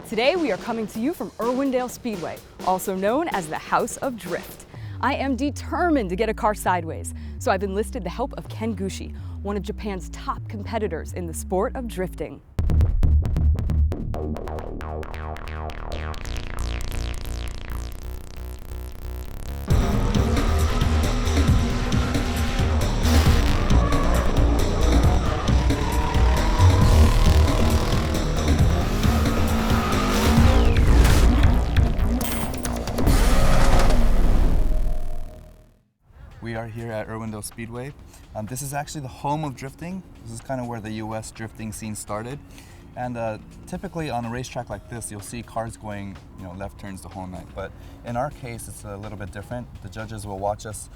Today we are coming to you from Irwindale Speedway, also known as the House of Drift. I am determined to get a car sideways, so I've enlisted the help of Ken Gushi, one of Japan's top competitors in the sport of drifting. We are here at Irwindale Speedway. This is actually the home of drifting. This is kind of where the US drifting scene started. And typically on a racetrack like this, you'll see cars going, left turns the whole night. But in our case, it's a little bit different. The judges will watch us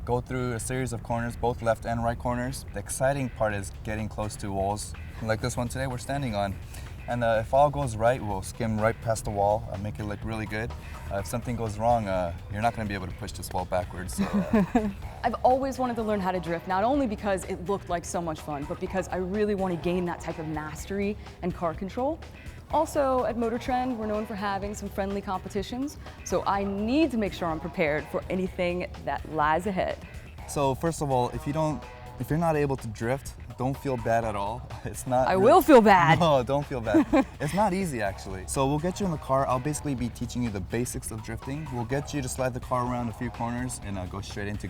go through a series of corners, both left and right corners. The exciting part is getting close to walls, like this one today we're standing on. And if all goes right, we'll skim right past the wall, make it look really good. If something goes wrong, you're not going to be able to push this wall backwards. So, I've always wanted to learn how to drift, not only because it looked like so much fun, but because I really want to gain that type of mastery and car control. Also, at MotorTrend, we're known for having some friendly competitions, so I need to make sure I'm prepared for anything that lies ahead. So first of all, if you're not able to drift, don't feel bad at all. It's not. I will feel bad. No, don't feel bad. It's not easy actually. So we'll get you in the car. I'll basically be teaching you the basics of drifting. We'll get you to slide the car around a few corners and go straight into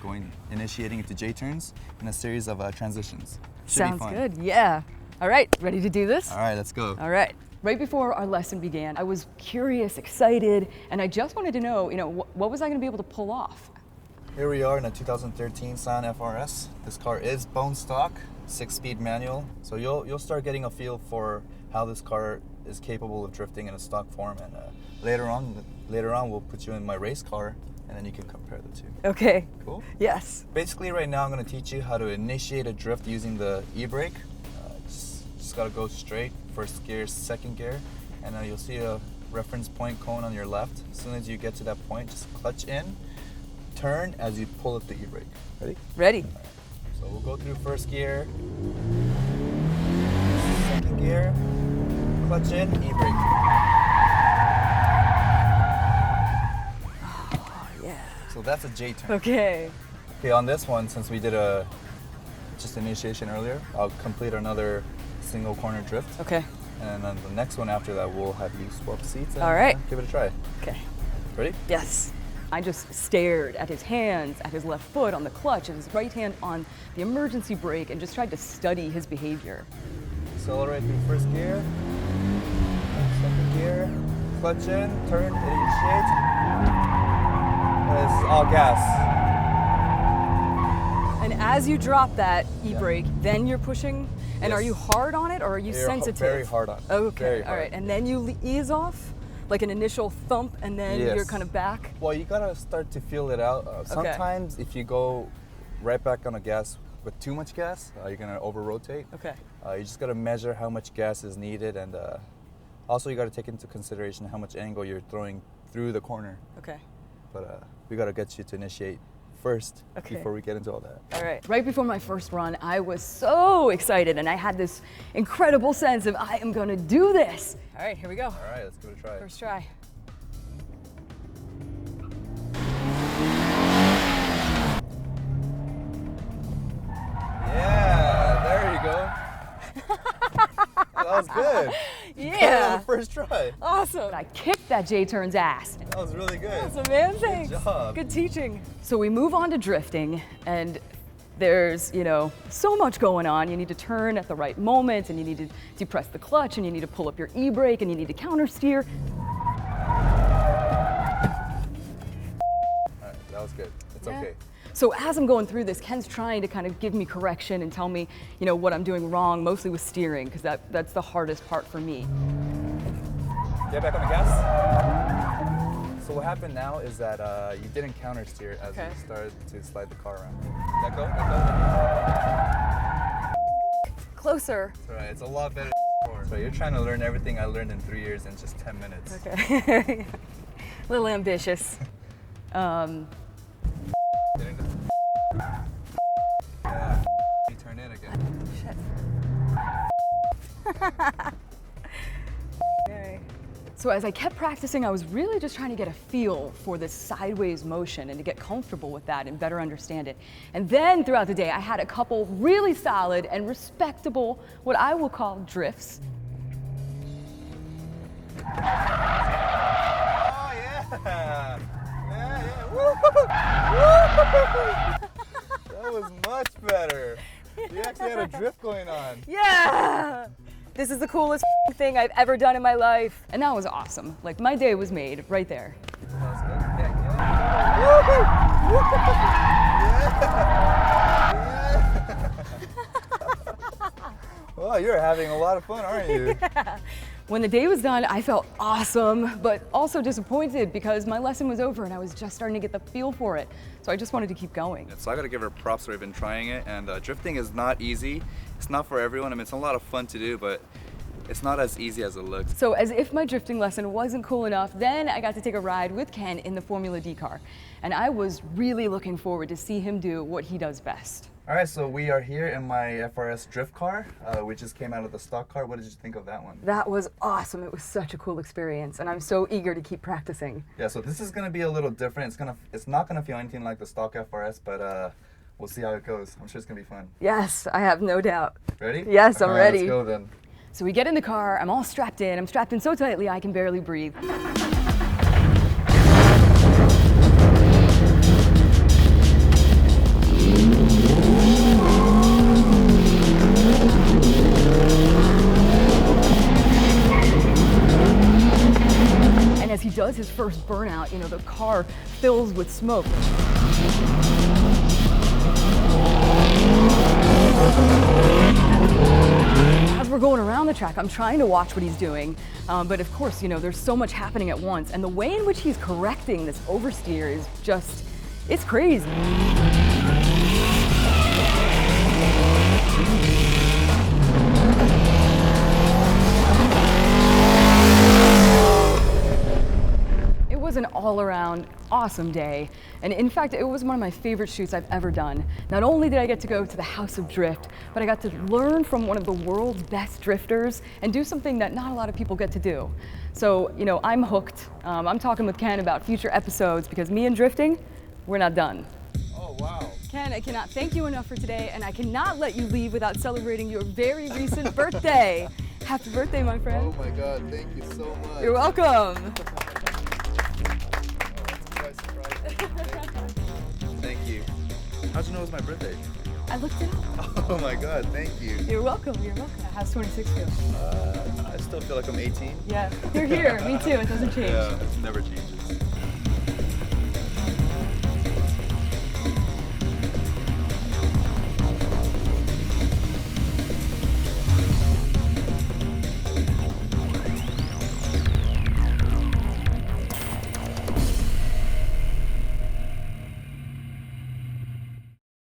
initiating into J-turns in a series of transitions. Sounds good, yeah. All right, ready to do this? All right, let's go. All right. Right before our lesson began, I was curious, excited, and I just wanted to know, what was I gonna be able to pull off? Here we are in a 2013 Scion FR-S. This car is bone stock, 6-speed manual. So you'll start getting a feel for how this car is capable of drifting in a stock form. And later on, we'll put you in my race car, and then you can compare the two. Okay. Cool? Yes. Basically, right now I'm going to teach you how to initiate a drift using the e-brake. Just got to go straight, first gear, second gear, and you'll see a reference point cone on your left. As soon as you get to that point, just clutch in. Turn as you pull up the e-brake. Ready? Ready. Right. So we'll go through first gear, second gear, clutch in, e-brake. Oh, yeah. So that's a J-turn. Okay. Okay, on this one, since we did just initiation earlier, I'll complete another single corner drift. Okay. And then the next one after that, we'll have you swap seats and all right. Give it a try. Okay. Ready? Yes. I just stared at his hands, at his left foot on the clutch, and his right hand on the emergency brake, and just tried to study his behavior. Accelerate through first gear, second gear, clutch in, turn, initiate. It's all gas. And as you drop that e-brake, then you're pushing, and yes. Are you hard on it, or are you sensitive? Very hard on it. Okay, very hard. All right, and then you ease off? Like an initial thump, and then yes. You're kind of back? Well, you gotta start to feel it out. Sometimes if you go right back on the gas with too much gas, you're gonna over-rotate. Okay. You just gotta measure how much gas is needed, and also you gotta take into consideration how much angle you're throwing through the corner. Okay. But we gotta get you to initiate first before we get into all that. All right. Right before my first run, I was so excited, and I had this incredible sense of I am gonna do this. All right, here we go. All right, let's give it a try. First try. Yeah, there you go. That was good. Yeah. On the first try. Awesome. I kicked that J-turn's ass. That was really good. Awesome, man. Thanks. Good job. Good teaching. So we move on to drifting, and there's, so much going on. You need to turn at the right moment, and you need to depress the clutch, and you need to pull up your e-brake, and you need to counter steer. All right, that was good. It's okay. So as I'm going through this, Ken's trying to kind of give me correction and tell me, what I'm doing wrong, mostly with steering, because that's the hardest part for me. Get back on the gas. So what happened now is that you didn't counter steer as you started to slide the car around. Let go, let go. Closer. It's all right, it's a lot better than before. So you're trying to learn everything I learned in 3 years in just 10 minutes. Okay. A little ambitious. Yeah. You turn in again. Shit. Okay. So as I kept practicing, I was really just trying to get a feel for this sideways motion and to get comfortable with that and better understand it. And then throughout the day, I had a couple really solid and respectable, what I will call drifts. Oh yeah! Yeah! Woo! That was much better. You actually had a drift going on. Yeah! This is the coolest thing I've ever done in my life. And that was awesome. Like, my day was made right there. That's good. Yeah. Well, you're having a lot of fun, aren't you? Yeah. When the day was done, I felt awesome, but also disappointed because my lesson was over and I was just starting to get the feel for it. So I just wanted to keep going. So I gotta give her props for even trying it, and drifting is not easy. It's not for everyone. I mean, it's a lot of fun to do, but it's not as easy as it looks. So as if my drifting lesson wasn't cool enough, then I got to take a ride with Ken in the Formula D car. And I was really looking forward to see him do what he does best. All right, so we are here in my FR-S drift car, which just came out of the stock car. What did you think of that one? That was awesome. It was such a cool experience, and I'm so eager to keep practicing. Yeah, so this is gonna be a little different. It's not gonna feel anything like the stock FR-S, but we'll see how it goes. I'm sure it's gonna be fun. Yes, I have no doubt. Ready? Yes, I'm ready. Let's go then. So we get in the car, I'm all strapped in. I'm strapped in so tightly I can barely breathe. And as he does his first burnout, you know, the car fills with smoke. As we're going around the track, I'm trying to watch what he's doing, but of course, you know, there's so much happening at once, and the way in which he's correcting this oversteer is just, it's crazy. It was an all-around awesome day, and in fact it was one of my favorite shoots I've ever done. Not only did I get to go to the House of Drift, but I got to learn from one of the world's best drifters and do something that not a lot of people get to do. So, you know, I'm hooked. I'm talking with Ken about future episodes because me and drifting, we're not done. Oh, wow. Ken, I cannot thank you enough for today, and I cannot let you leave without celebrating your very recent birthday. Happy birthday, my friend. Oh my God, thank you so much. You're welcome. Thank you. How'd you know it was my birthday? I looked it up. Oh my God, thank you. You're welcome, you're welcome. How's 26 feel? I still feel like I'm 18. Yeah, you're here, me too, it doesn't change. Yeah, it never changes.